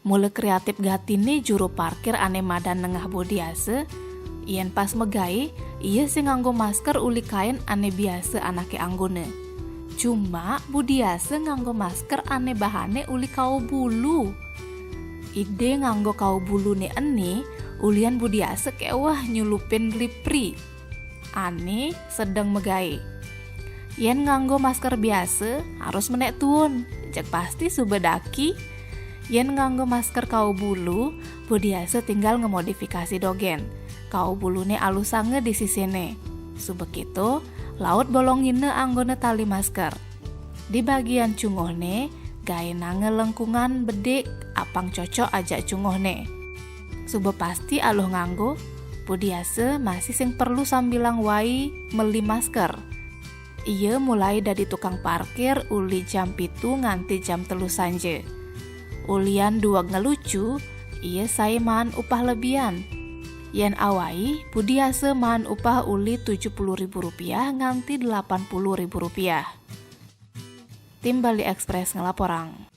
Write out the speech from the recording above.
Mulai kreatif gatine juru parkir ane madan nengah bodiase, yen pas megai, iya sing nganggo masker uli kain ane biasa anake anggone. Cuma budiase nganggo masker ane bahane uli kau bulu. Ide nganggo kau bulu ne eni, ulian budiase kewah nyulupin lipri. Ane sedang megai. Yen nganggo masker biasa harus menek tuun, cek pasti subedaki. Yen nganggo masker kau bulu, budiase tinggal ngemodifikasi dogen. Kau bulune alusange di sisine. Subekitu, laut bolongine anggone tali masker. Di bagian cungohne, gaenange lengkungan bedik apang cocok aja cungohne. Sube pasti aluh nganggo, budiase masih sing perlu sambilang wai meli masker. Iya mulai dari tukang parkir uli jam 7 nganti jam 3 sanje. Ulian dua ngelucu, iya saya man upah lebihan. Yen awai, budiase man upah uli Rp70.000 nganti Rp80.000. Tim Bali Express ngelaporang.